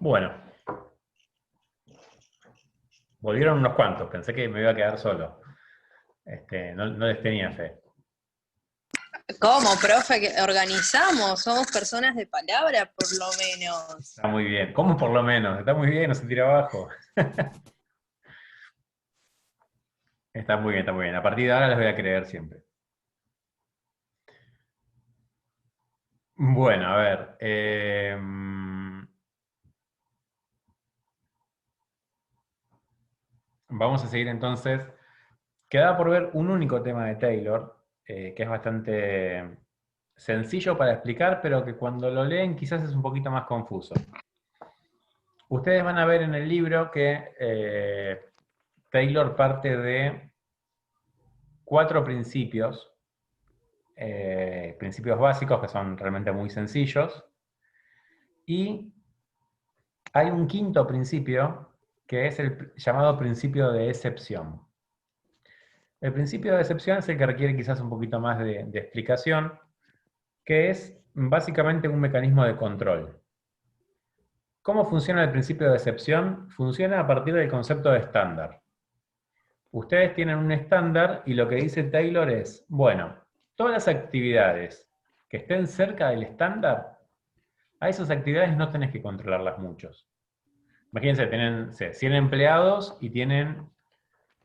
Bueno, volvieron unos cuantos, pensé que me iba a quedar solo. No les tenía fe. ¿Cómo, profe? Que organizamos, somos personas de palabra, por lo menos. Está muy bien. ¿Cómo por lo menos? Está muy bien, no se tira abajo. Está muy bien, está muy bien. A partir de ahora les voy a creer siempre. Bueno, a ver. Vamos a seguir entonces. Queda por ver un único tema de Taylor, que es bastante sencillo para explicar, pero que cuando lo leen quizás es un poquito más confuso. Ustedes van a ver en el libro que Taylor parte de 4 principios, principios básicos que son realmente muy sencillos, y hay un quinto principio que es el llamado principio de excepción. El principio de excepción es el que requiere quizás un poquito más de explicación, que es básicamente un mecanismo de control. ¿Cómo funciona el principio de excepción? Funciona a partir del concepto de estándar. Ustedes tienen un estándar y lo que dice Taylor es, bueno, todas las actividades que estén cerca del estándar, a esas actividades no tenés que controlarlas muchos. Imagínense, tienen 100 empleados y tienen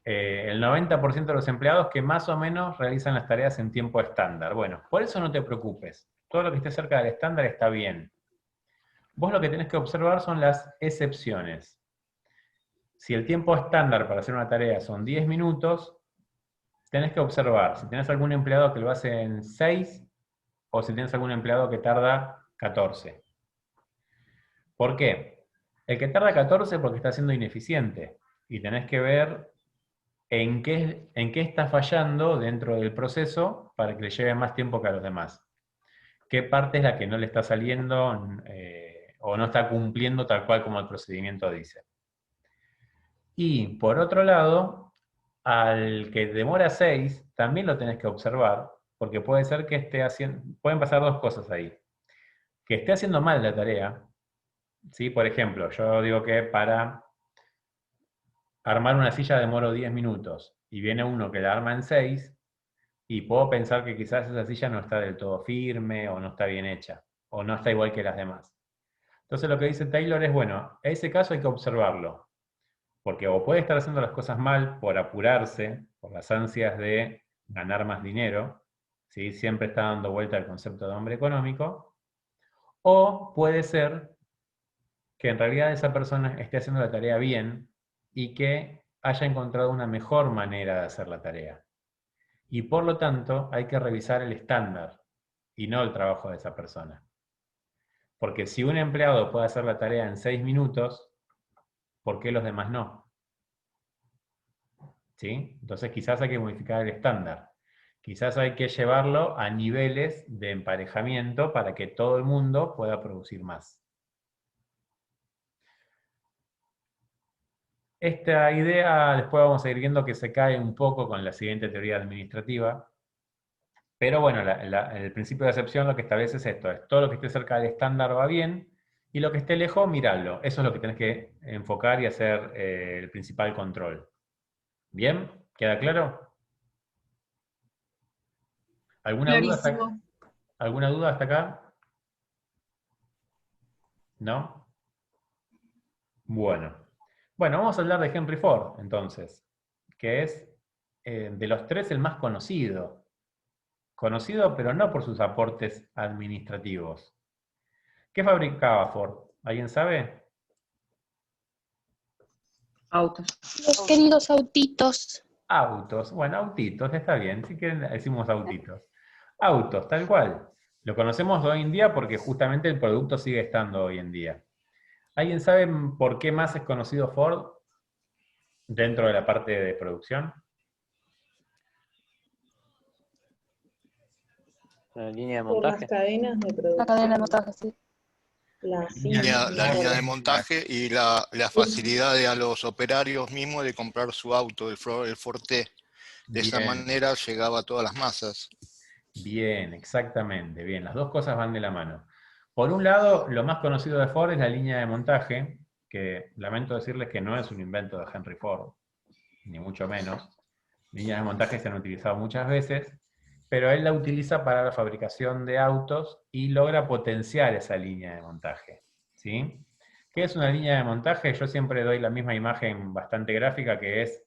el 90% de los empleados que más o menos realizan las tareas en tiempo estándar. Bueno, por eso no te preocupes. Todo lo que esté cerca del estándar está bien. Vos lo que tenés que observar son las excepciones. Si el tiempo estándar para hacer una tarea son 10 minutos, tenés que observar si tenés algún empleado que lo hace en 6 o si tenés algún empleado que tarda 14. ¿Por qué? El que tarda 14 porque está siendo ineficiente y tenés que ver en qué está fallando dentro del proceso para que le lleve más tiempo que a los demás. ¿Qué parte es la que no le está saliendo o no está cumpliendo tal cual como el procedimiento dice? Y por otro lado, al que demora 6, también lo tenés que observar, porque puede ser que esté haciendo, pueden pasar dos cosas ahí. Que esté haciendo mal la tarea, ¿sí? Por ejemplo, yo digo que para armar una silla demoro 10 minutos y viene uno que la arma en 6 y puedo pensar que quizás esa silla no está del todo firme o no está bien hecha o no está igual que las demás. Entonces lo que dice Taylor es, bueno, ese caso hay que observarlo. Porque o puede estar haciendo las cosas mal por apurarse, por las ansias de ganar más dinero, ¿sí? Siempre está dando vuelta al concepto de hombre económico, o puede ser que en realidad esa persona esté haciendo la tarea bien y que haya encontrado una mejor manera de hacer la tarea. Y por lo tanto hay que revisar el estándar y no el trabajo de esa persona. Porque si un empleado puede hacer la tarea en 6 minutos, ¿por qué los demás no? ¿Sí? Entonces quizás hay que modificar el estándar. Quizás hay que llevarlo a niveles de emparejamiento para que todo el mundo pueda producir más. Esta idea después vamos a ir viendo que se cae un poco con la siguiente teoría administrativa. Pero bueno, el principio de excepción lo que establece es esto, es todo lo que esté cerca del estándar va bien, y lo que esté lejos, mirarlo. Eso es lo que tenés que enfocar y hacer el principal control. ¿Bien? ¿Queda claro? ¿Alguna duda Clarísimo. ¿Alguna duda hasta acá? ¿No? Bueno. Bueno, vamos a hablar de Henry Ford, entonces, que es de los tres el más conocido. Conocido, pero no por sus aportes administrativos. ¿Qué fabricaba Ford? ¿Alguien sabe? Autos. Los queridos autitos. Autos. Bueno, autitos, está bien. Si quieren, decimos autitos. Autos, tal cual. Lo conocemos hoy en día porque justamente el producto sigue estando hoy en día. ¿Alguien sabe por qué más es conocido Ford dentro de la parte de producción? La línea de Por las montaje. cadenas de producción. La cadena de montaje, sí. La La línea de montaje y la facilidad a los operarios mismos de comprar su auto, el Forte. De esa Bien, manera llegaba a todas las masas. bien, exactamente. Bien, las dos cosas van de la mano. Por un lado, lo más conocido de Ford es la línea de montaje, que lamento decirles que no es un invento de Henry Ford, ni mucho menos. Líneas de montaje se han utilizado muchas veces, pero él la utiliza para la fabricación de autos y logra potenciar esa línea de montaje, ¿sí? ¿Qué es una línea de montaje? Yo siempre doy la misma imagen bastante gráfica, que es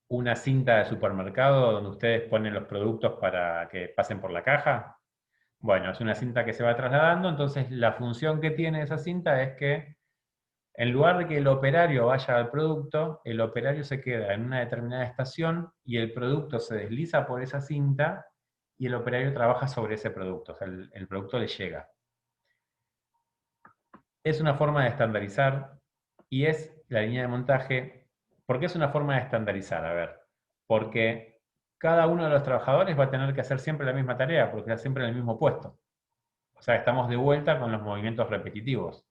una cinta de supermercado donde ustedes ponen los productos para que pasen por la caja. Bueno, es una cinta que se va trasladando, entonces la función que tiene esa cinta es que en lugar de que el operario vaya al producto, el operario se queda en una determinada estación y el producto se desliza por esa cinta y el operario trabaja sobre ese producto, o sea, el producto le llega. Es una forma de estandarizar y es la línea de montaje. ¿Por qué es una forma de estandarizar? A ver, porque cada uno de los trabajadores va a tener que hacer siempre la misma tarea, porque está siempre en el mismo puesto. O sea, estamos de vuelta con los movimientos repetitivos.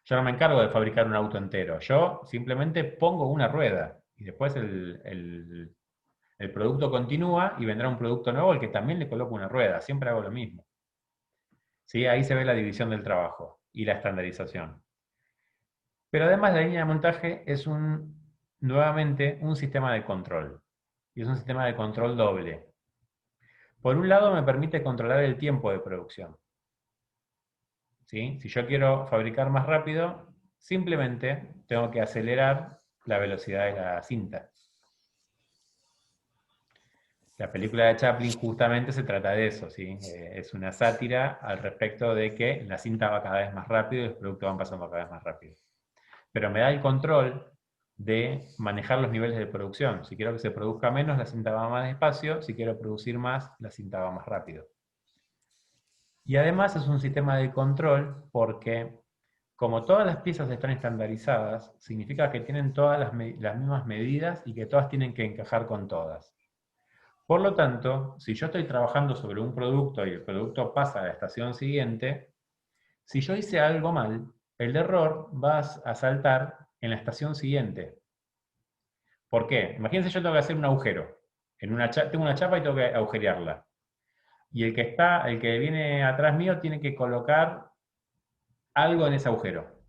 Yo no me encargo de fabricar un auto entero, yo simplemente pongo una rueda y después el producto continúa y vendrá un producto nuevo al que también le coloco una rueda, siempre hago lo mismo. ¿Sí? Ahí se ve la división del trabajo y la estandarización. Pero además la línea de montaje es nuevamente un sistema de control. Y es un sistema de control doble. Por un lado me permite controlar el tiempo de producción. ¿Sí? Si yo quiero fabricar más rápido, simplemente tengo que acelerar la velocidad de la cinta. La película de Chaplin justamente se trata de eso, ¿sí? Es una sátira al respecto de que la cinta va cada vez más rápido y los productos van pasando cada vez más rápido. Pero me da el control de manejar los niveles de producción. Si quiero que se produzca menos, la cinta va más despacio. Si quiero producir más, la cinta va más rápido. Y además es un sistema de control porque, como todas las piezas están estandarizadas, significa que tienen todas las mismas medidas y que todas tienen que encajar con todas. Por lo tanto, si yo estoy trabajando sobre un producto y el producto pasa a la estación siguiente, si yo hice algo mal, el error va a saltar en la estación siguiente. ¿Por qué? Imagínense, yo tengo que hacer un agujero. Tengo una chapa y tengo que agujerearla. Y el que viene atrás mío tiene que colocar algo en ese agujero,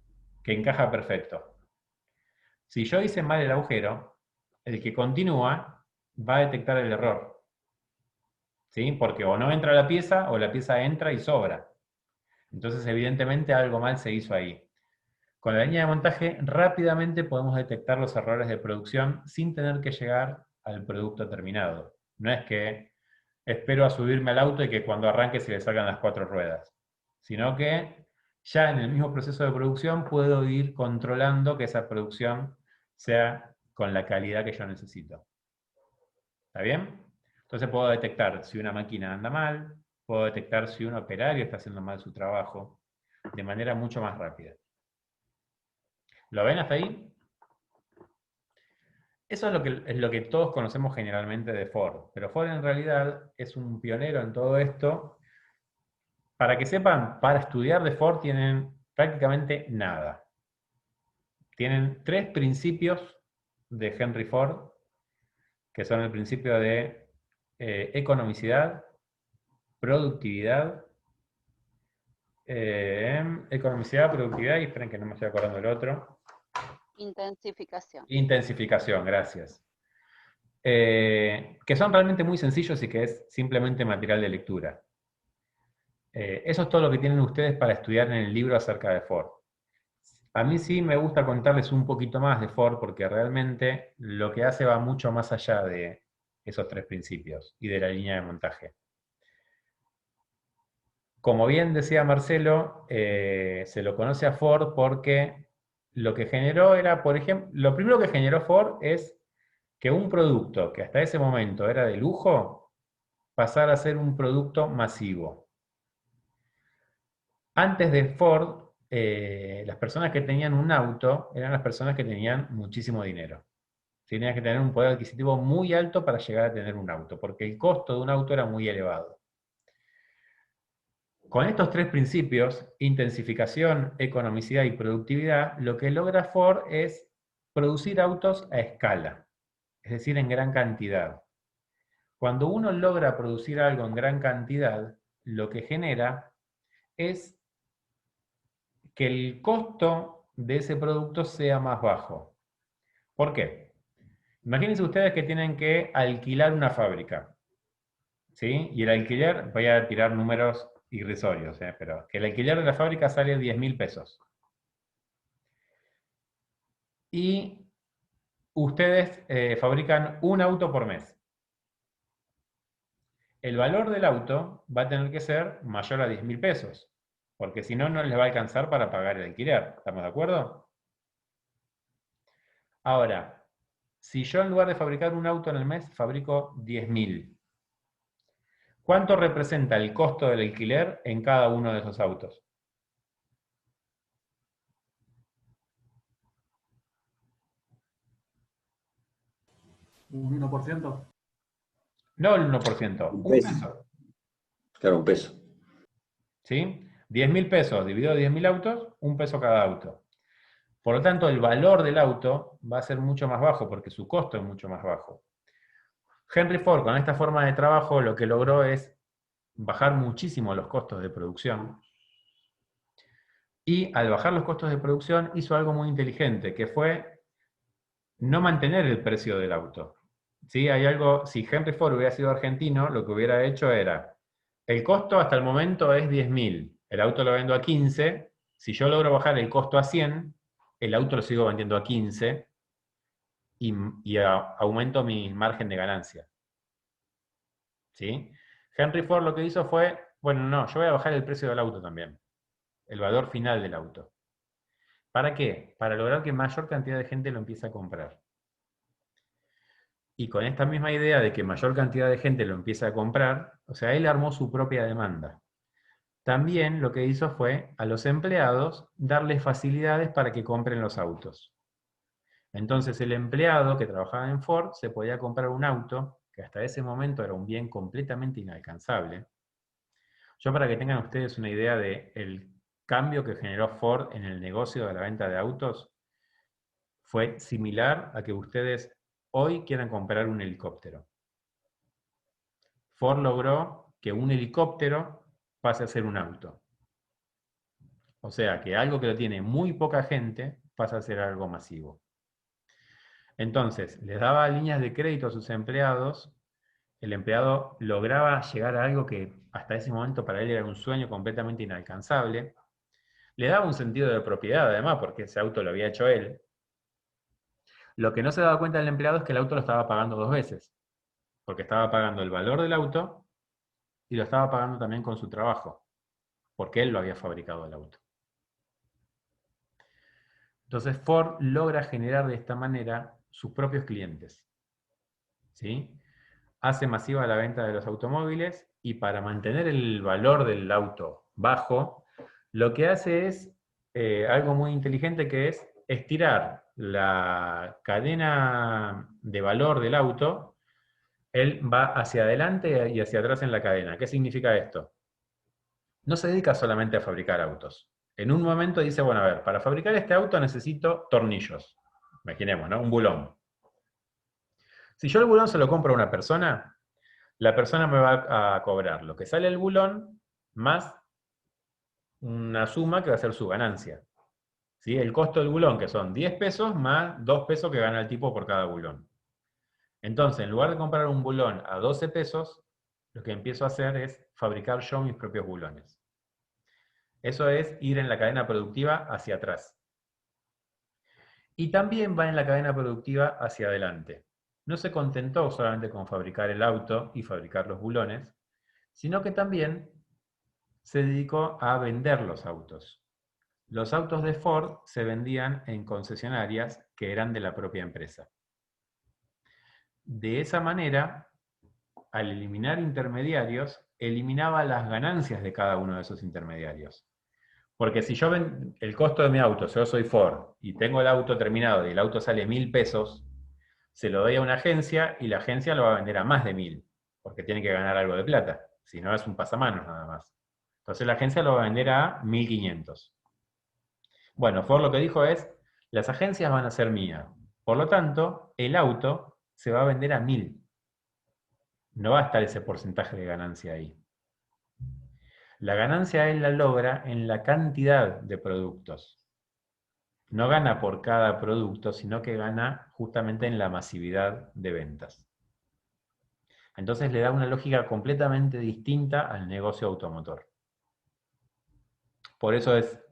que encaja perfecto. Si yo hice mal el agujero, el que continúa va a detectar el error. ¿Sí? Porque o no entra la pieza o la pieza entra y sobra. Entonces, evidentemente, algo mal se hizo ahí. Con la línea de montaje rápidamente podemos detectar los errores de producción sin tener que llegar al producto terminado. No es que espero a subirme al auto y que cuando arranque se le salgan las 4 ruedas, sino que ya en el mismo proceso de producción puedo ir controlando que esa producción sea con la calidad que yo necesito. ¿Está bien? Entonces puedo detectar si una máquina anda mal, puedo detectar si un operario está haciendo mal su trabajo, de manera mucho más rápida. ¿Lo ven hasta ahí? Eso es lo que todos conocemos generalmente de Ford, pero Ford en realidad es un pionero en todo esto. Para que sepan, para estudiar de Ford tienen prácticamente nada. Tienen 3 principios de Henry Ford, que son el principio de economicidad, productividad, y esperen que no me estoy acordando del otro. Intensificación. Intensificación, gracias. Que son realmente muy sencillos y que es simplemente material de lectura. Eso es todo lo que tienen ustedes para estudiar en el libro acerca de Ford. A mí sí me gusta contarles un poquito más de Ford porque realmente lo que hace va mucho más allá de esos 3 principios y de la línea de montaje. Como bien decía Marcelo, se lo conoce a Ford porque lo que generó era, por ejemplo, lo primero que generó Ford es que un producto que hasta ese momento era de lujo pasara a ser un producto masivo. Antes de Ford, las personas que tenían un auto eran las personas que tenían muchísimo dinero. Tenías que tener un poder adquisitivo muy alto para llegar a tener un auto, porque el costo de un auto era muy elevado. Con estos 3 principios, intensificación, economicidad y productividad, lo que logra Ford es producir autos a escala, es decir, en gran cantidad. Cuando uno logra producir algo en gran cantidad, lo que genera es que el costo de ese producto sea más bajo. ¿Por qué? Imagínense ustedes que tienen que alquilar una fábrica, ¿sí? Y el alquiler, voy a tirar números irrisorios, pero que el alquiler de la fábrica sale 10.000 pesos. Y ustedes fabrican un auto por mes. El valor del auto va a tener que ser mayor a 10.000 pesos, porque si no, no les va a alcanzar para pagar el alquiler. ¿Estamos de acuerdo? Ahora, si yo en lugar de fabricar un auto en el mes, fabrico 10.000, ¿cuánto representa el costo del alquiler en cada uno de esos autos? ¿Un 1%? No el 1%, Un un peso. peso. Claro, un peso. ¿Sí? 10.000 pesos dividido 10.000 autos, un peso cada auto. Por lo tanto, el valor del auto va a ser mucho más bajo porque su costo es mucho más bajo. Henry Ford, con esta forma de trabajo, lo que logró es bajar muchísimo los costos de producción. Y al bajar los costos de producción, hizo algo muy inteligente, que fue no mantener el precio del auto. ¿Sí? Hay algo, si Henry Ford hubiera sido argentino, lo que hubiera hecho era, el costo hasta el momento es 10.000, el auto lo vendo a 15, si yo logro bajar el costo a 100, el auto lo sigo vendiendo a 15 y aumento mi margen de ganancia. ¿Sí? Henry Ford lo que hizo fue, bueno, no, yo voy a bajar el precio del auto también, el valor final del auto. ¿Para qué? Para lograr que mayor cantidad de gente lo empiece a comprar. Y con esta misma idea de que mayor cantidad de gente lo empiece a comprar, o sea, él armó su propia demanda. También lo que hizo fue a los empleados darles facilidades para que compren los autos. Entonces el empleado que trabajaba en Ford se podía comprar un auto, que hasta ese momento era un bien completamente inalcanzable. Yo, para que tengan ustedes una idea del cambio que generó Ford en el negocio de la venta de autos, fue similar a que ustedes hoy quieran comprar un helicóptero. Ford logró que un helicóptero pase a ser un auto. O sea, que algo que lo tiene muy poca gente pasa a ser algo masivo. Entonces, les daba líneas de crédito a sus empleados, el empleado lograba llegar a algo que hasta ese momento para él era un sueño completamente inalcanzable, le daba un sentido de propiedad además, porque ese auto lo había hecho él. Lo que no se daba cuenta el empleado es que el auto lo estaba pagando dos veces, porque estaba pagando el valor del auto y lo estaba pagando también con su trabajo, porque él lo había fabricado el auto. Entonces Ford logra generar de esta manera sus propios clientes. ¿Sí? Hace masiva la venta de los automóviles y para mantener el valor del auto bajo, lo que hace es algo muy inteligente, que es estirar la cadena de valor del auto. Él va hacia adelante y hacia atrás en la cadena. ¿Qué significa esto? No se dedica solamente a fabricar autos. En un momento dice, bueno, a ver, para fabricar este auto necesito tornillos. Imaginemos, ¿no? Un bulón. Si yo el bulón se lo compro a una persona, la persona me va a cobrar lo que sale el bulón más una suma que va a ser su ganancia. ¿Sí? El costo del bulón, que son 10 pesos, más 2 pesos que gana el tipo por cada bulón. Entonces, en lugar de comprar un bulón a 12 pesos, lo que empiezo a hacer es fabricar yo mis propios bulones. Eso es ir en la cadena productiva hacia atrás. Y también va en la cadena productiva hacia adelante. No se contentó solamente con fabricar el auto y fabricar los bulones, sino que también se dedicó a vender los autos. Los autos de Ford se vendían en concesionarias que eran de la propia empresa. De esa manera, al eliminar intermediarios, eliminaba las ganancias de cada uno de esos intermediarios. Porque si yo el costo de mi auto, yo soy Ford, y tengo el auto terminado y el auto sale 1.000 pesos, se lo doy a una agencia y la agencia lo va a vender a más de 1.000, porque tiene que ganar algo de plata, si no es un pasamanos nada más. Entonces la agencia lo va a vender a 1.500. Bueno, Ford lo que dijo es, las agencias van a ser mías, por lo tanto, el auto se va a vender a 1.000. No va a estar ese porcentaje de ganancia ahí. La ganancia él la logra en la cantidad de productos. No gana por cada producto, sino que gana justamente en la masividad de ventas. Entonces le da una lógica completamente distinta al negocio automotor. Por eso es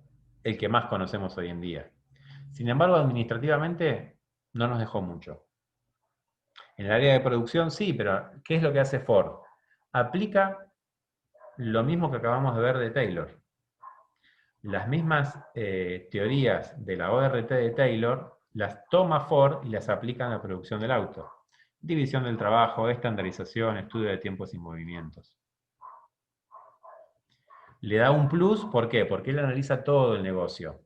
el que más conocemos hoy en día. Sin embargo, administrativamente no nos dejó mucho. En el área de producción sí, pero ¿qué es lo que hace Ford? Aplica lo mismo que acabamos de ver de Taylor. Las mismas teorías de la ORT de Taylor las toma Ford y las aplica en la producción del auto. División del trabajo, estandarización, estudio de tiempos y movimientos. Le da un plus, ¿por qué? Porque él analiza todo el negocio.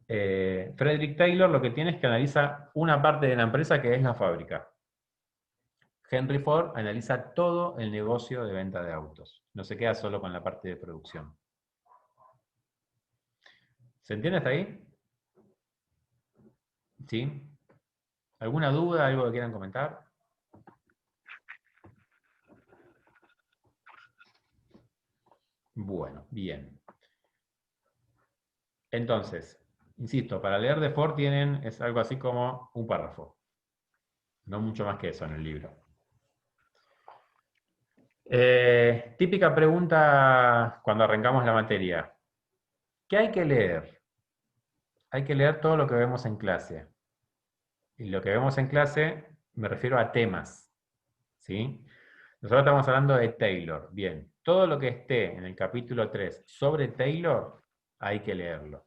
Frederick Taylor lo que tiene es que analiza una parte de la empresa que es la fábrica. Henry Ford analiza todo el negocio de venta de autos. No se queda solo con la parte de producción. ¿Se entiende hasta ahí? ¿Sí? ¿Alguna duda, algo que quieran comentar? Bueno, bien. Entonces, insisto, para leer de Ford es algo así como un párrafo. No mucho más que eso en el libro. Típica pregunta cuando arrancamos la materia. ¿Qué hay que leer? Hay que leer todo lo que vemos en clase. Y lo que vemos en clase me refiero a temas. ¿Sí? Nosotros estamos hablando de Taylor. Bien, todo lo que esté en el capítulo 3 sobre Taylor, hay que leerlo.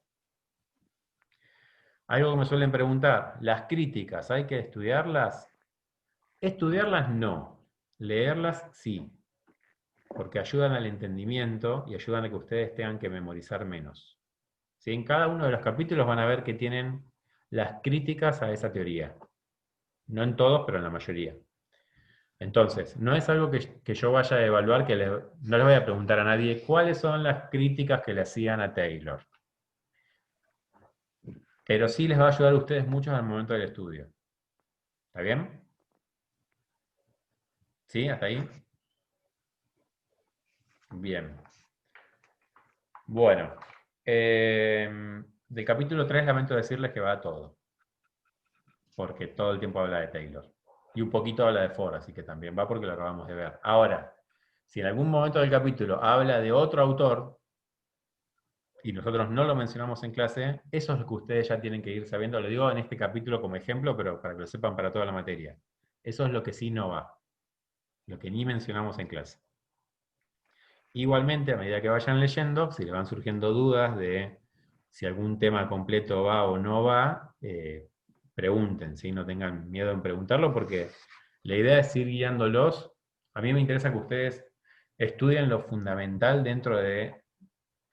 Algo que me suelen preguntar, las críticas, ¿hay que estudiarlas? Estudiarlas no, leerlas sí, porque ayudan al entendimiento y ayudan a que ustedes tengan que memorizar menos. ¿Sí? En cada uno de los capítulos van a ver que tienen las críticas a esa teoría. No en todos, pero en la mayoría. Entonces, no es algo que yo vaya a evaluar, no les voy a preguntar a nadie cuáles son las críticas que le hacían a Taylor. Pero sí les va a ayudar a ustedes mucho al momento del estudio. ¿Está bien? ¿Sí? ¿Hasta ahí? Bien. Bueno. Del capítulo 3 lamento decirles que va todo. Porque todo el tiempo habla de Taylor. Y un poquito habla de Ford, así que también va porque lo acabamos de ver. Ahora, si en algún momento del capítulo habla de otro autor, y nosotros no lo mencionamos en clase, eso es lo que ustedes ya tienen que ir sabiendo. Lo digo en este capítulo como ejemplo, pero para que lo sepan para toda la materia. Eso es lo que sí no va. Lo que ni mencionamos en clase. Igualmente, a medida que vayan leyendo, si les van surgiendo dudas de si algún tema completo va o no va, pregunten, ¿sí? No tengan miedo en preguntarlo, porque la idea es ir guiándolos. A mí me interesa que ustedes estudien lo fundamental dentro de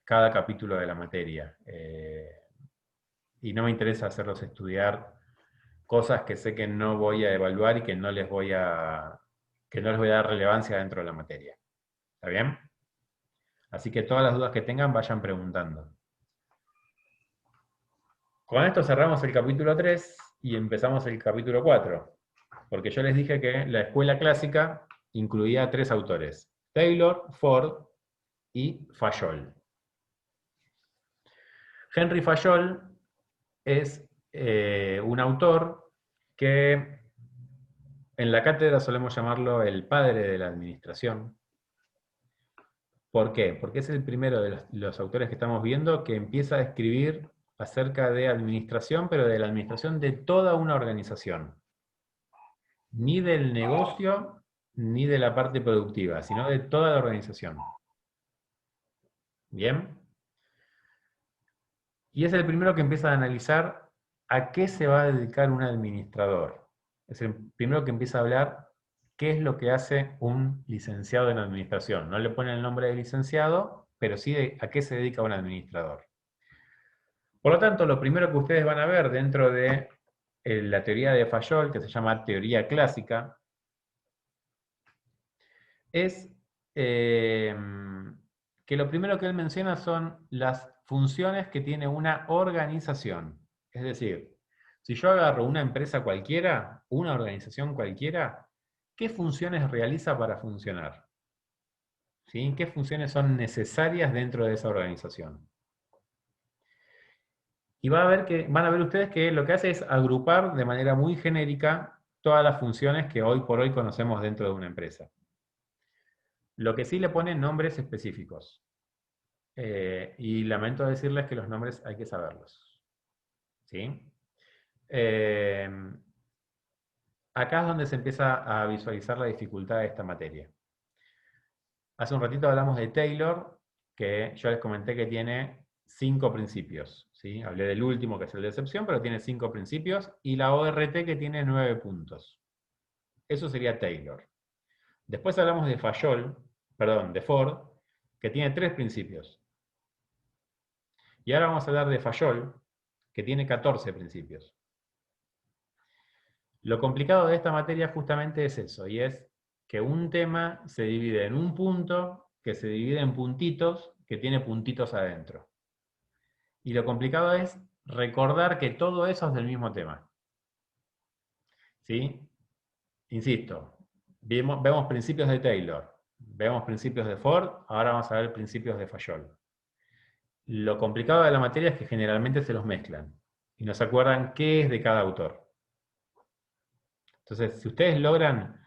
cada capítulo de la materia. Y no me interesa hacerlos estudiar cosas que sé que no voy a evaluar y que no les voy a dar relevancia dentro de la materia. ¿Está bien? Así que todas las dudas que tengan vayan preguntando. Con esto cerramos el capítulo 3 y empezamos el capítulo 4. Porque yo les dije que la escuela clásica incluía 3 autores: Taylor, Ford y Fayol. Henry Fayol es un autor que en la cátedra solemos llamarlo el padre de la administración. ¿Por qué? Porque es el primero de los autores que estamos viendo que empieza a escribir acerca de administración, pero de la administración de toda una organización. Ni del negocio, ni de la parte productiva, sino de toda la organización. ¿Bien? Y es el primero que empieza a analizar a qué se va a dedicar un administrador. Es el primero que empieza a hablar qué es lo que hace un licenciado en administración. No le pone el nombre de licenciado, pero sí a qué se dedica un administrador. Por lo tanto, lo primero que ustedes van a ver dentro de la teoría de Fayol, que se llama teoría clásica, es que lo primero que él menciona son las funciones que tiene una organización. Es decir, si yo agarro una empresa cualquiera, una organización cualquiera, ¿qué funciones realiza para funcionar? ¿Sí? ¿Qué funciones son necesarias dentro de esa organización? Y van a ver ustedes que lo que hace es agrupar de manera muy genérica todas las funciones que hoy por hoy conocemos dentro de una empresa. Lo que sí le pone nombres específicos. Y lamento decirles que los nombres hay que saberlos. ¿Sí? Acá es donde se empieza a visualizar la dificultad de esta materia. Hace un ratito hablamos de Taylor, que yo les comenté que tiene 5 principios. ¿Sí? Hablé del último, que es el de excepción, pero tiene 5 principios, y la ORT, que tiene 9 puntos. Eso sería Taylor. Después hablamos de de Ford, que tiene 3 principios. Y ahora vamos a hablar de Fayol, que tiene 14 principios. Lo complicado de esta materia justamente es eso, y es que un tema se divide en un punto, que se divide en puntitos, que tiene puntitos adentro. Y lo complicado es recordar que todo eso es del mismo tema. ¿Sí? Insisto, vemos principios de Taylor, vemos principios de Ford, ahora vamos a ver principios de Fayol. Lo complicado de la materia es que generalmente se los mezclan y no se acuerdan qué es de cada autor. Entonces, si ustedes logran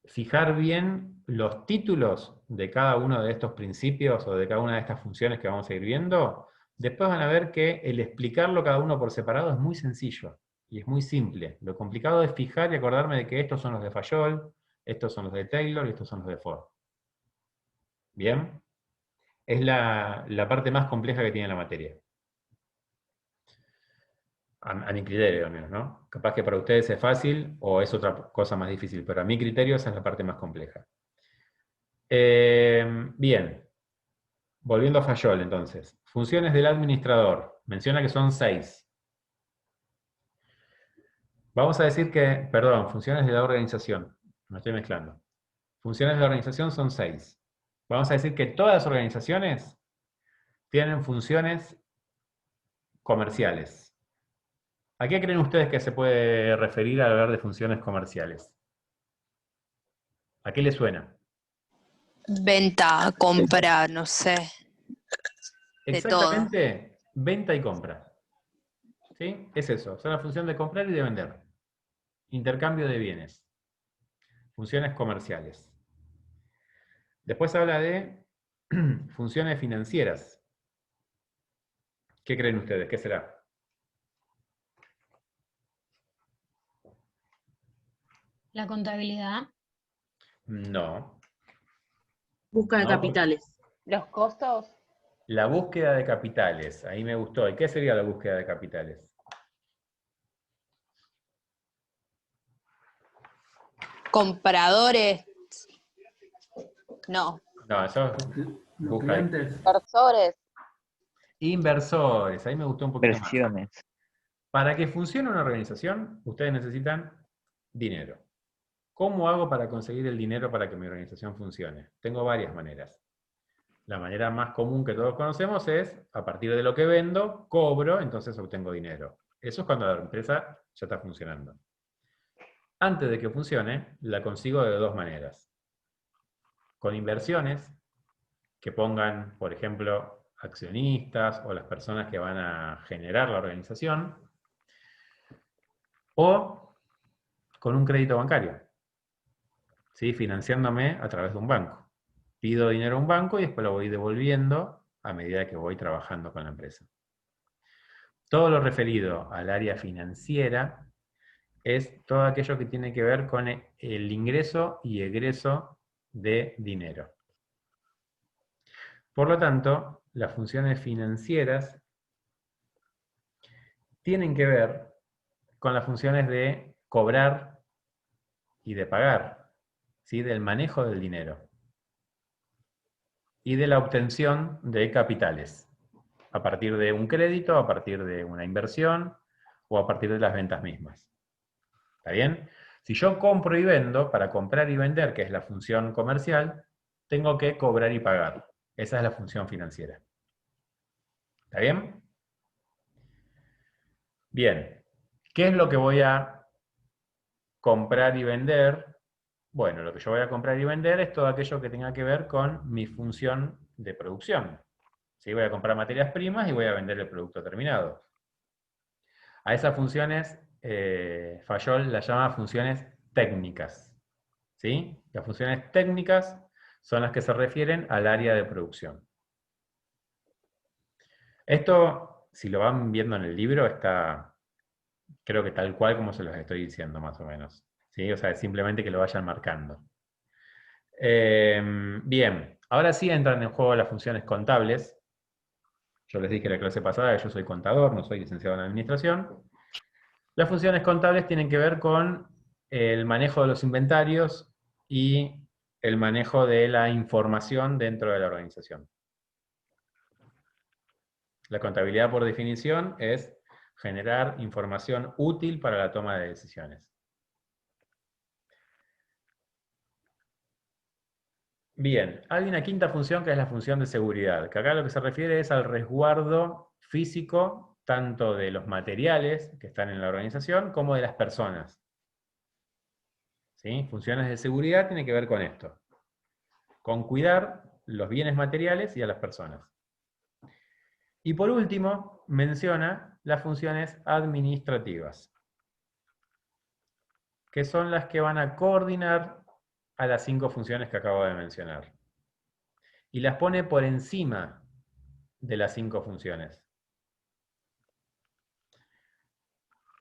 fijar bien los títulos de cada uno de estos principios o de cada una de estas funciones que vamos a ir viendo, después van a ver que el explicarlo cada uno por separado es muy sencillo y es muy simple. Lo complicado es fijar y acordarme de que estos son los de Fayol, estos son los de Taylor y estos son los de Ford. ¿Bien? Es la parte más compleja que tiene la materia. A mi criterio, al menos, ¿no? Capaz que para ustedes es fácil o es otra cosa más difícil, pero a mi criterio esa es la parte más compleja. Bien. Volviendo a Fayol, entonces. Funciones del administrador. Menciona que son 6. Vamos a decir que, perdón, funciones de la organización. Me estoy mezclando. Funciones de la organización son 6. Vamos a decir que todas las organizaciones tienen funciones comerciales. ¿A qué creen ustedes que se puede referir al hablar de funciones comerciales? ¿A qué les suena? Venta, compra, no sé. De todo. Exactamente, venta y compra. ¿Sí? Es eso, es la función de comprar y de vender. Intercambio de bienes. Funciones comerciales. Después habla de funciones financieras. ¿Qué creen ustedes? ¿Qué será? La contabilidad. No. Busca de No, capitales. Los costos, la búsqueda de capitales. Ahí me gustó. ¿Y qué sería la búsqueda de capitales? Compradores. No. No, eso es Los busca de clientes. inversores, inversores. Ahí me gustó un poquito más. Versiones. Para que funcione una organización, ustedes necesitan dinero. ¿Cómo hago para conseguir el dinero para que mi organización funcione? Tengo varias maneras. La manera más común que todos conocemos es, a partir de lo que vendo, cobro, entonces obtengo dinero. Eso es cuando la empresa ya está funcionando. Antes de que funcione, la consigo de 2 maneras. Con inversiones, que pongan, por ejemplo, accionistas o las personas que van a generar la organización, o con un crédito bancario, ¿sí? Financiándome a través de un banco. Pido dinero a un banco y después lo voy devolviendo a medida que voy trabajando con la empresa. Todo lo referido al área financiera es todo aquello que tiene que ver con el ingreso y egreso de dinero. Por lo tanto, las funciones financieras tienen que ver con las funciones de cobrar y de pagar, ¿sí? Del manejo del dinero y de la obtención de capitales, a partir de un crédito, a partir de una inversión o a partir de las ventas mismas. ¿Está bien? Si yo compro y vendo, para comprar y vender, que es la función comercial, tengo que cobrar y pagar. Esa es la función financiera. ¿Está bien? Bien. ¿Qué es lo que voy a comprar y vender Bueno, lo que yo voy a comprar y vender es todo aquello que tenga que ver con mi función de producción. ¿Sí? Voy a comprar materias primas y voy a vender el producto terminado. A esas funciones, Fayol las llama funciones técnicas. ¿Sí? Las funciones técnicas son las que se refieren al área de producción. Esto, si lo van viendo en el libro, está, creo que tal cual como se los estoy diciendo, más o menos. ¿Sí? O sea, simplemente que lo vayan marcando. Bien, ahora sí entran en juego las funciones contables. Yo les dije en la clase pasada que yo soy contador, no soy licenciado en administración. Las funciones contables tienen que ver con el manejo de los inventarios y el manejo de la información dentro de la organización. La contabilidad, por definición, es generar información útil para la toma de decisiones. Bien, hay una quinta función que es la función de seguridad, que acá lo que se refiere es al resguardo físico, tanto de los materiales que están en la organización, como de las personas. ¿Sí? Funciones de seguridad tienen que ver con esto, con cuidar los bienes materiales y a las personas. Y por último, menciona las funciones administrativas, que son las que van a coordinar a las 5 funciones que acabo de mencionar. Y las pone por encima de las 5 funciones.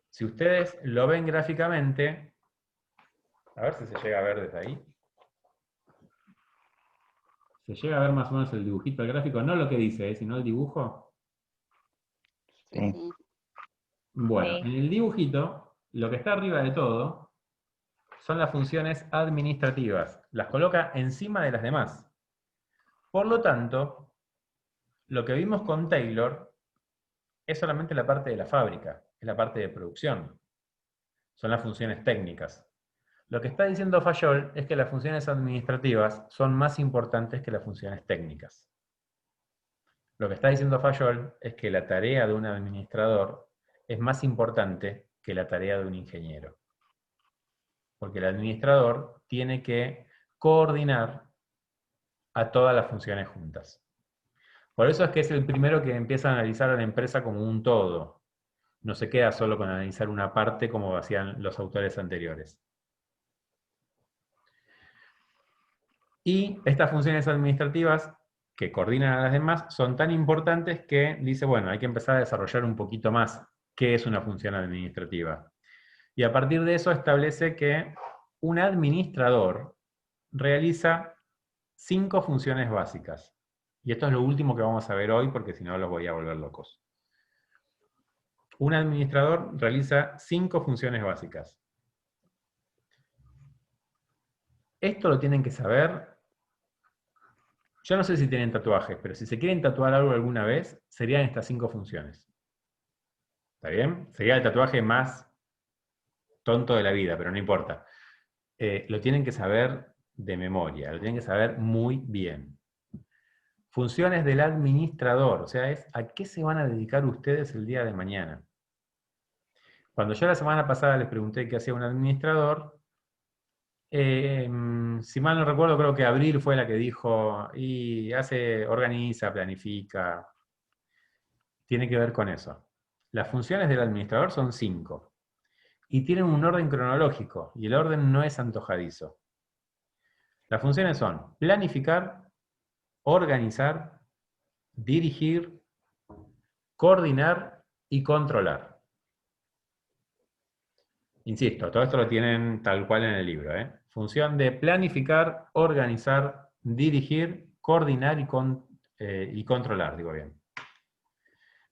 Si ustedes lo ven gráficamente, a ver si se llega a ver desde ahí. ¿Se llega a ver más o menos el dibujito del gráfico? No lo que dice, sino el dibujo. Sí. Bueno, Sí. en el dibujito, lo que está arriba de todo son las funciones administrativas. Las coloca encima de las demás. Por lo tanto, lo que vimos con Taylor es solamente la parte de la fábrica, es la parte de producción. Son las funciones técnicas. Lo que está diciendo Fayol es que las funciones administrativas son más importantes que las funciones técnicas. Lo que está diciendo Fayol es que la tarea de un administrador es más importante que la tarea de un ingeniero. Porque el administrador tiene que coordinar a todas las funciones juntas. Por eso es que es el primero que empieza a analizar a la empresa como un todo. No se queda solo con analizar una parte como hacían los autores anteriores. Y estas funciones administrativas que coordinan a las demás son tan importantes que dice, bueno, hay que empezar a desarrollar un poquito más qué es una función administrativa. Y a partir de eso establece que un administrador realiza 5 funciones básicas. Y esto es lo último que vamos a ver hoy, porque si no los voy a volver locos. Un administrador realiza 5 funciones básicas. Esto lo tienen que saber. Yo no sé si tienen tatuajes, pero si se quieren tatuar algo alguna vez, serían estas 5 funciones. ¿Está bien? Sería el tatuaje más tonto de la vida, pero no importa. Lo tienen que saber de memoria, lo tienen que saber muy bien. Funciones del administrador, o sea, es a qué se van a dedicar ustedes el día de mañana. Cuando yo la semana pasada les pregunté qué hacía un administrador, si mal no recuerdo, creo que Abril fue la que dijo, y organiza, planifica. Tiene que ver con eso. Las funciones del administrador son 5. Y tienen un orden cronológico, y el orden no es antojadizo. Las funciones son planificar, organizar, dirigir, coordinar y controlar. Insisto, todo esto lo tienen tal cual en el libro. Función de planificar, organizar, dirigir, coordinar y controlar, digo bien.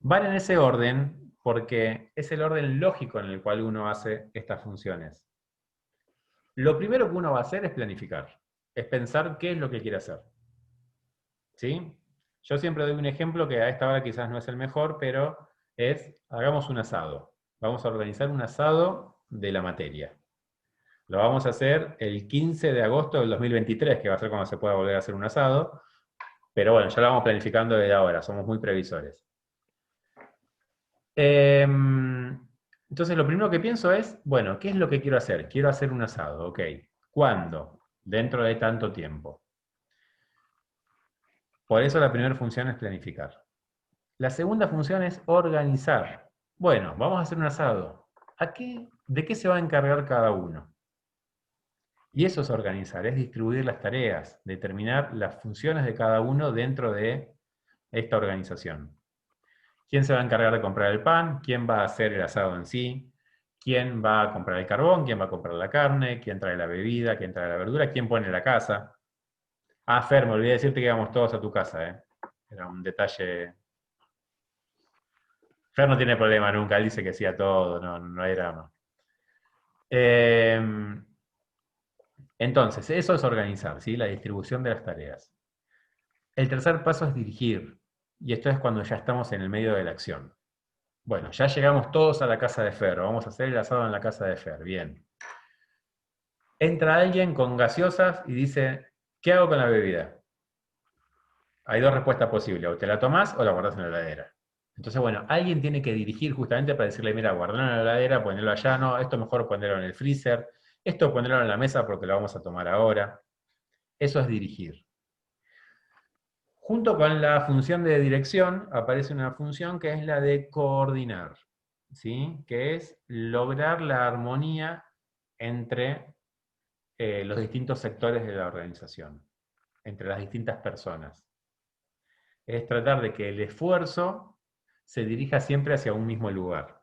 Van en ese orden porque es el orden lógico en el cual uno hace estas funciones. Lo primero que uno va a hacer es planificar, es pensar qué es lo que quiere hacer. ¿Sí? Yo siempre doy un ejemplo que a esta hora quizás no es el mejor, pero es, hagamos un asado. Vamos a organizar un asado de la materia. Lo vamos a hacer el 15 de agosto del 2023, que va a ser cuando se pueda volver a hacer un asado. Pero bueno, ya lo vamos planificando desde ahora, somos muy previsores. Entonces lo primero que pienso es, bueno, ¿qué es lo que quiero hacer? Quiero hacer un asado, ok. ¿Cuándo? Dentro de tanto tiempo. Por eso la primera función es planificar. La segunda función es organizar. Bueno, vamos a hacer un asado. ¿De qué se va a encargar cada uno? Y eso es organizar, es distribuir las tareas, determinar las funciones de cada uno dentro de esta organización. ¿Quién se va a encargar de comprar el pan? ¿Quién va a hacer el asado en sí? ¿Quién va a comprar el carbón? ¿Quién va a comprar la carne? ¿Quién trae la bebida? ¿Quién trae la verdura? ¿Quién pone la casa? Ah, Fer, me olvidé decirte que íbamos todos a tu casa, ¿eh? Era un detalle. Fer no tiene problema nunca, él dice que sí a todo, no hay drama. Entonces, eso es organizar, ¿sí? La distribución de las tareas. El tercer paso es dirigir, y esto es cuando ya estamos en el medio de la acción. Bueno, ya llegamos todos a la casa de Fer, vamos a hacer el asado en la casa de Fer, bien. Entra alguien con gaseosas y dice, ¿qué hago con la bebida? Hay dos respuestas posibles, o te la tomás o la guardás en la heladera. Entonces, bueno, alguien tiene que dirigir justamente para decirle, mira, guardalo en la heladera, ponelo allá, no, esto mejor ponerlo en el freezer, esto ponerlo en la mesa porque lo vamos a tomar ahora. Eso es dirigir. Junto con la función de dirección aparece una función que es la de coordinar, ¿sí? Que es lograr la armonía entre los distintos sectores de la organización, entre las distintas personas. Es tratar de que el esfuerzo se dirija siempre hacia un mismo lugar.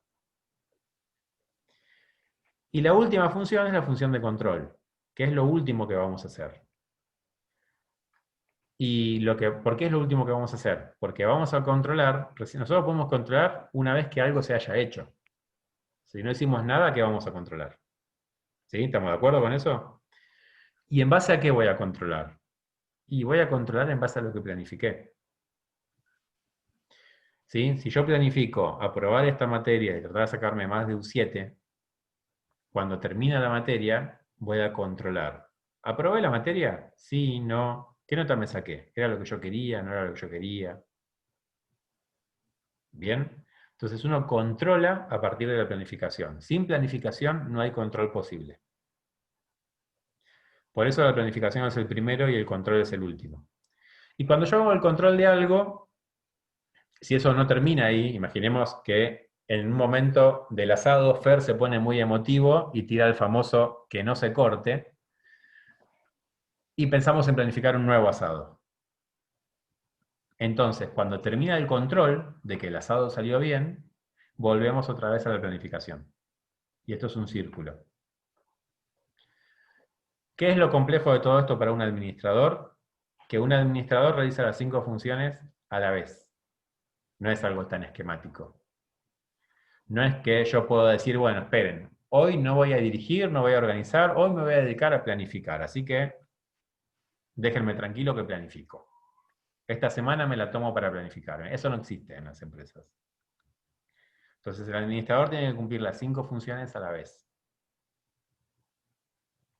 Y la última función es la función de control, que es lo último que vamos a hacer. ¿Por qué es lo último que vamos a hacer? Porque vamos a controlar, nosotros podemos controlar una vez que algo se haya hecho. Si no hicimos nada, ¿qué vamos a controlar? ¿Sí? ¿Estamos de acuerdo con eso? ¿Y en base a qué voy a controlar? Y voy a controlar en base a lo que planifiqué. ¿Sí? Si yo planifico aprobar esta materia y tratar de sacarme más de un 7, cuando termina la materia, voy a controlar. ¿Aprobé la materia? Sí, no. ¿Qué nota me saqué? ¿Era lo que yo quería? ¿No era lo que yo quería? ¿Bien? Entonces uno controla a partir de la planificación. Sin planificación no hay control posible. Por eso la planificación es el primero y el control es el último. Y cuando yo hago el control de algo, si eso no termina ahí, imaginemos que en un momento del asado Fer se pone muy emotivo y tira el famoso que no se corte, y pensamos en planificar un nuevo asado. Entonces, cuando termina el control de que el asado salió bien, volvemos otra vez a la planificación. Y esto es un círculo. ¿Qué es lo complejo de todo esto para un administrador? Que un administrador realiza las 5 funciones a la vez. No es algo tan esquemático. No es que yo puedo decir, bueno, esperen, hoy no voy a dirigir, no voy a organizar, hoy me voy a dedicar a planificar, así que déjenme tranquilo que planifico. Esta semana me la tomo para planificar. Eso no existe en las empresas. Entonces el administrador tiene que cumplir las 5 funciones a la vez.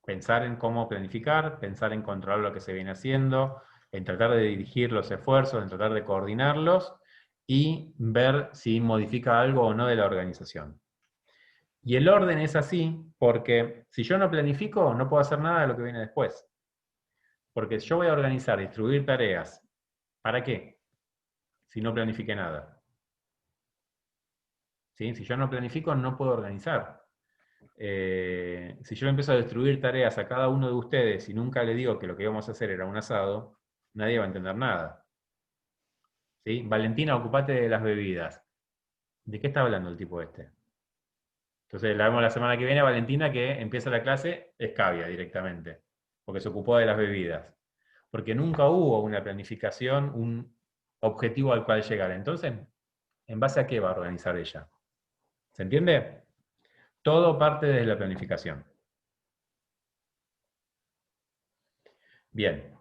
Pensar en cómo planificar, pensar en controlar lo que se viene haciendo, en tratar de dirigir los esfuerzos, en tratar de coordinarlos y ver si modifica algo o no de la organización. Y el orden es así porque si yo no planifico, no puedo hacer nada de lo que viene después. Porque yo voy a organizar, distribuir tareas. ¿Para qué? Si no planifique nada. ¿Sí? Si yo no planifico, no puedo organizar. Si yo empiezo a distribuir tareas a cada uno de ustedes y nunca le digo que lo que íbamos a hacer era un asado, nadie va a entender nada. ¿Sí? Valentina, ocupate de las bebidas. ¿De qué está hablando el tipo este? Entonces la vemos la semana que viene a Valentina que empieza la clase escabia directamente, porque se ocupó de las bebidas. Porque nunca hubo una planificación, un objetivo al cual llegar. Entonces, ¿en base a qué va a organizar ella? ¿Se entiende? Todo parte desde la planificación. Bien,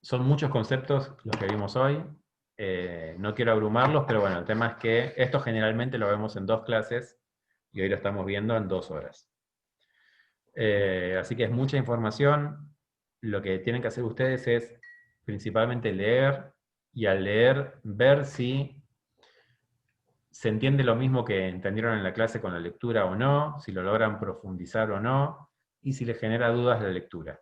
son muchos conceptos los que vimos hoy. No quiero abrumarlos, pero bueno, el tema es que esto generalmente lo vemos en 2 clases y hoy lo estamos viendo en 2 horas. Así que es mucha información. Lo que tienen que hacer ustedes es principalmente leer y al leer ver si se entiende lo mismo que entendieron en la clase con la lectura o no, si lo logran profundizar o no, y si les genera dudas la lectura.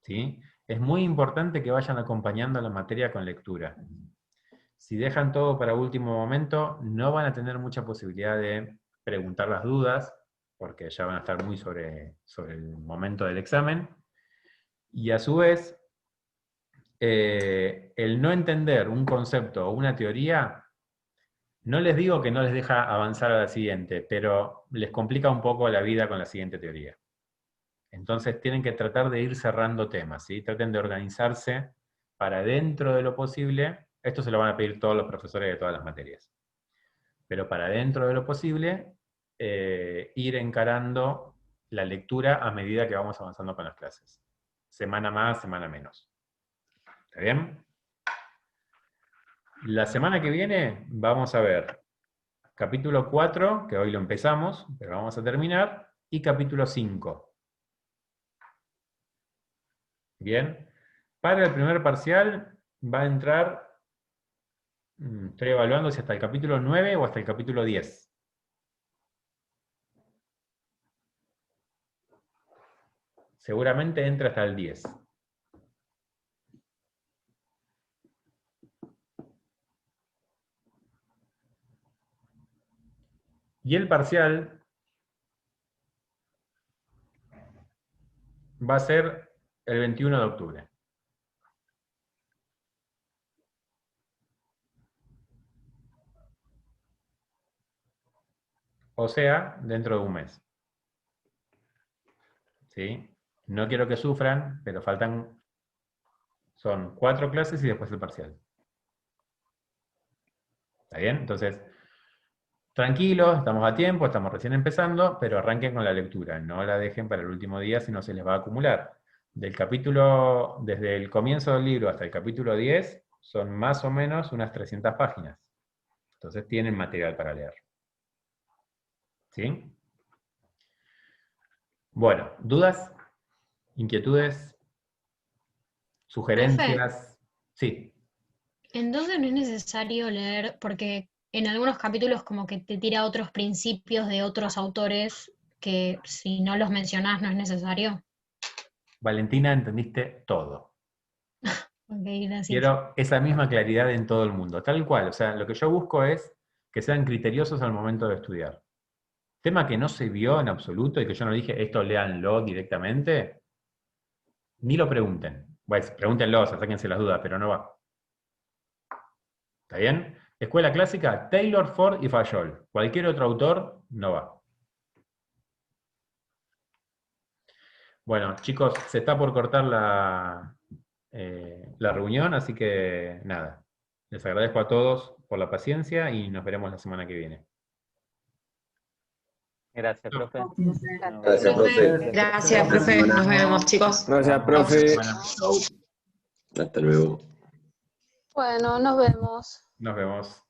¿Sí? Es muy importante que vayan acompañando la materia con lectura. Si dejan todo para último momento, no van a tener mucha posibilidad de preguntar las dudas, porque ya van a estar muy sobre el momento del examen. Y a su vez, el no entender un concepto o una teoría, no les digo que no les deja avanzar a la siguiente, pero les complica un poco la vida con la siguiente teoría. Entonces tienen que tratar de ir cerrando temas, ¿sí? Traten de organizarse para, dentro de lo posible, esto se lo van a pedir todos los profesores de todas las materias, pero para dentro de lo posible, ir encarando la lectura a medida que vamos avanzando con las clases. Semana más, semana menos. ¿Está bien? La semana que viene vamos a ver capítulo 4, que hoy lo empezamos, pero vamos a terminar, y capítulo 5. Bien. Para el primer parcial va a entrar, estoy evaluando si hasta el capítulo 9 o hasta el capítulo 10. Seguramente entra hasta el 10. Y el parcial va a ser el 21 de octubre. O sea, dentro de un mes. ¿Sí? No quiero que sufran, pero faltan... Son 4 clases y después el parcial. ¿Está bien? Entonces, tranquilos, estamos a tiempo, estamos recién empezando, pero arranquen con la lectura. No la dejen para el último día, si no se les va a acumular. Del capítulo, desde el comienzo del libro hasta el capítulo 10, son más o menos unas 300 páginas. Entonces tienen material para leer. ¿Sí? Bueno, ¿dudas? ¿Inquietudes? ¿Sugerencias? Sí. Entonces no es necesario leer, porque en algunos capítulos como que te tira otros principios de otros autores que si no los mencionás no es necesario. Valentina, entendiste todo. Ok, gracias. Quiero esa misma claridad en todo el mundo, tal cual. O sea, lo que yo busco es que sean criteriosos al momento de estudiar. Tema que no se vio en absoluto y que yo no dije, esto léanlo directamente, ni lo pregunten. Pues pregúntenlo, sáquense las dudas, pero no va. ¿Está bien? Escuela clásica, Taylor, Ford y Fayol. Cualquier otro autor, no va. Bueno, chicos, se está por cortar la reunión, así que nada. Les agradezco a todos por la paciencia y nos veremos la semana que viene. Gracias, profe. Gracias, profe. Gracias, profe. Nos vemos, chicos. Gracias, profe. Hasta luego. Bueno, nos vemos. Nos vemos.